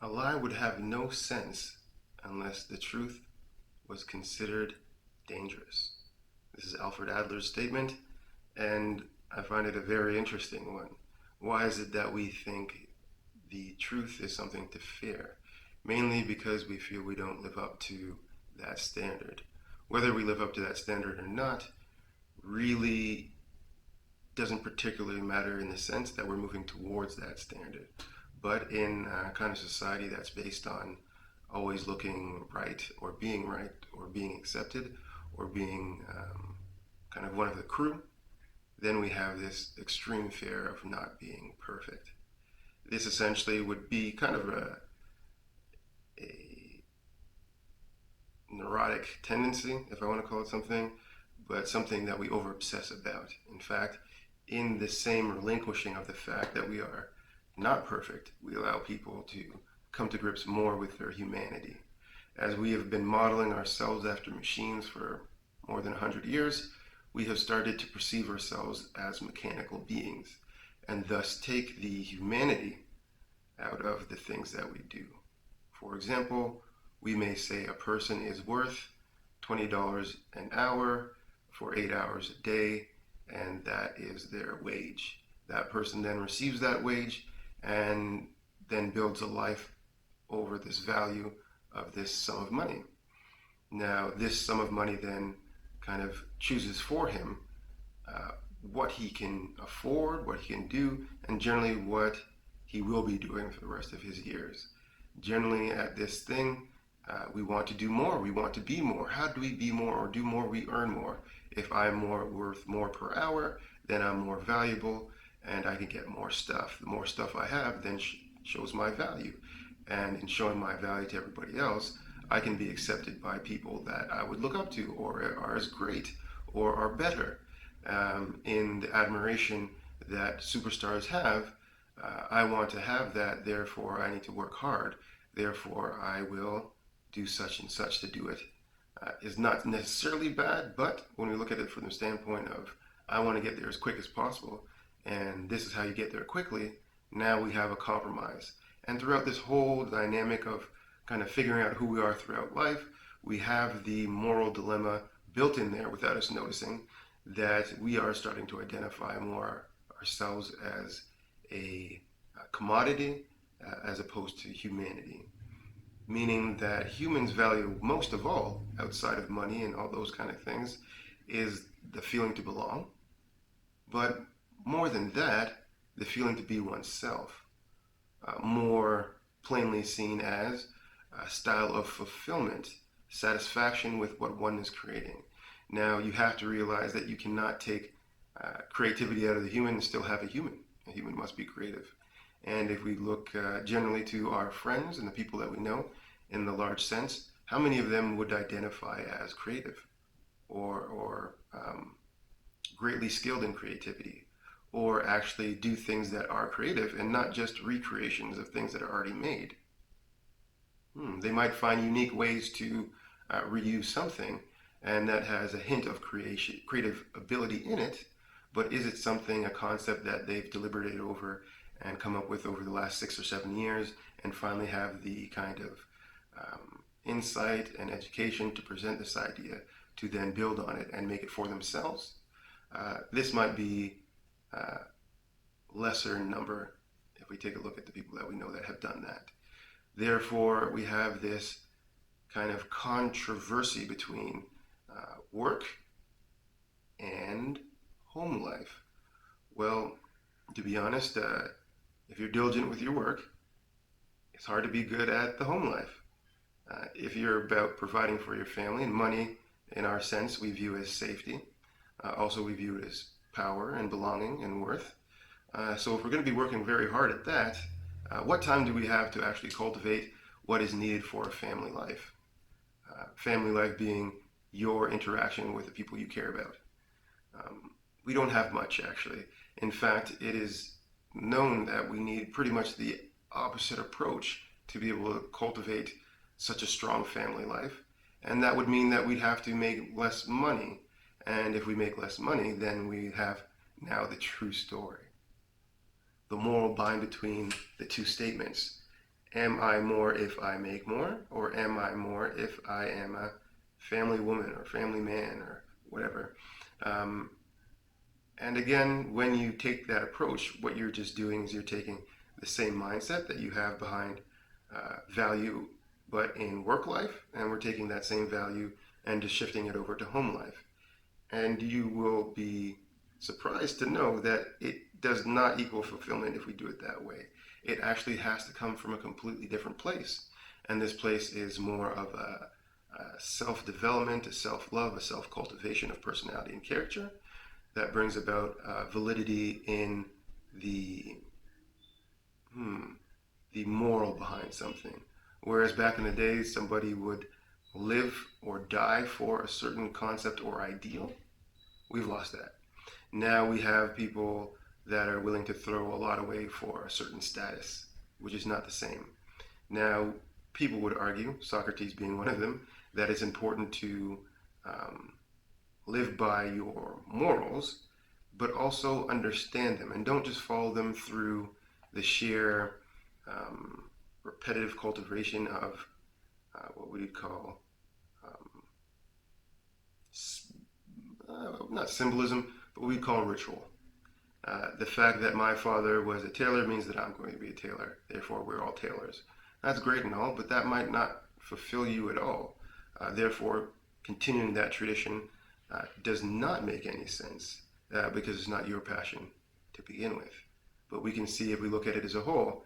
A lie would have no sense unless the truth was considered dangerous. This is Alfred Adler's statement, and I find it a very interesting one. Why is it that we think the truth is something to fear? Mainly because we feel we don't live up to that standard. Whether we live up to that standard or not really doesn't particularly matter in the sense that we're moving towards that standard. But in a kind of society that's based on always looking right or being accepted or being kind of one of the crew, then we have this extreme fear of not being perfect. This essentially would be kind of a neurotic tendency, if I want to call it something, but something that we over obsess about. In fact, in the same relinquishing of the fact that we are not perfect, we allow people to come to grips more with their humanity. As we have been modeling ourselves after machines for more than 100 years, we have started to perceive ourselves as mechanical beings and thus take the humanity out of the things that we do. For example, we may say a person is worth $20 an hour for 8 hours a day, and that is their wage. That person then receives that wage and then builds a life over this value of this sum of money. Now, this sum of money then kind of chooses for him what he can afford, what he can do, and generally what he will be doing for the rest of his years. Generally, at this thing, we want to do more, we want to be more. How do we be more or do more? We earn more. If I'm worth more per hour, then I'm more valuable and I can get more stuff. The more stuff I have then shows my value. And in showing my value to everybody else, I can be accepted by people that I would look up to or are as great or are better. In the admiration that superstars have, I want to have that, therefore I need to work hard. Therefore I will do such and such to do it. Is not necessarily bad, but when we look at it from the standpoint of I want to get there as quick as possible, and this is how you get there quickly, now we have a compromise. And throughout this whole dynamic of kind of figuring out who we are throughout life, we have the moral dilemma built in there without us noticing that we are starting to identify more ourselves as a commodity as opposed to humanity. Meaning that humans value most of all, outside of money and all those kind of things, is the feeling to belong. But more than that, the feeling to be oneself. More plainly seen as a style of fulfillment, satisfaction with what one is creating. Now, you have to realize that you cannot take creativity out of the human and still have a human. A human must be creative. And if we look generally to our friends and the people that we know in the large sense, how many of them would identify as creative or greatly skilled in creativity, or actually do things that are creative and not just recreations of things that are already made? They might find unique ways to reuse something, and that has a hint of creative ability in it, but is it something, a concept that they've deliberated over and come up with over the last 6 or 7 years and finally have the kind of insight and education to present this idea to then build on it and make it for themselves? This might be lesser in number if we take a look at the people that we know that have done that. Therefore, we have this kind of controversy between work and home life. Well, to be honest, if you're diligent with your work, it's hard to be good at the home life. If you're about providing for your family, and money in our sense we view as safety, also we view it as power and belonging and worth. So if we're going to be working very hard at that, what time do we have to actually cultivate what is needed for a family life? Family life being your interaction with the people you care about. We don't have much, actually. In fact, it is known that we need pretty much the opposite approach to be able to cultivate such a strong family life. And that would mean that we'd have to make less money. And if we make less money, then we have now the true story. The moral bind between the two statements. Am I more if I make more, or am I more if I am a family woman or family man or whatever? Um, and again, when you take that approach, what you're just doing is you're taking the same mindset that you have behind value, but in work life, and we're taking that same value and just shifting it over to home life. And you will be surprised to know that it does not equal fulfillment if we do it that way. It actually has to come from a completely different place. And this place is more of a self development, a self love, a self cultivation of personality and character that brings about validity in the the moral behind something. Whereas back in the day, somebody would live or die for a certain concept or ideal. We've lost that. Now we have people that are willing to throw a lot away for a certain status, which is not the same. Now, people would argue, Socrates being one of them, that it's important to um, live by your morals, but also understand them and don't just follow them through the sheer repetitive cultivation of what would you call um, not symbolism, but we call ritual. The fact that my father was a tailor means that I'm going to be a tailor. Therefore, we're all tailors. That's great and all, but that might not fulfill you at all. Therefore, continuing that tradition does not make any sense because it's not your passion to begin with. But we can see if we look at it as a whole,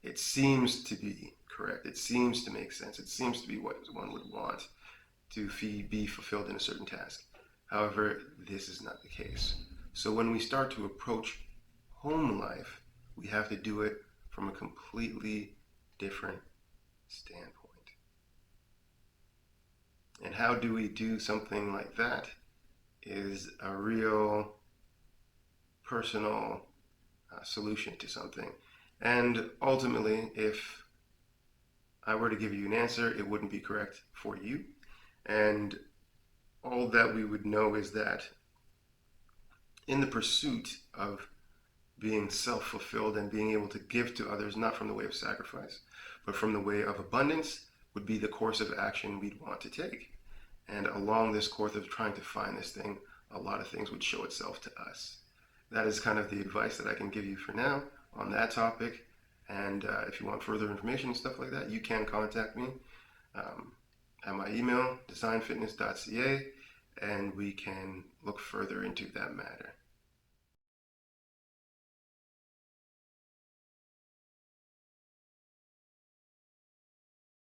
it seems to be correct. It seems to make sense. It seems to be what one would want to be fulfilled in a certain task. However, this is not the case. So when we start to approach home life, we have to do it from a completely different standpoint. And how do we do something like that is a real personal solution to something. And ultimately, if I were to give you an answer, it wouldn't be correct for you. And all that we would know is that in the pursuit of being self-fulfilled and being able to give to others, not from the way of sacrifice, but from the way of abundance, would be the course of action we'd want to take. And along this course of trying to find this thing, a lot of things would show itself to us. That is kind of the advice that I can give you for now on that topic. And if you want further information and stuff like that, you can contact me at my email, designfitness.ca, and we can look further into that matter.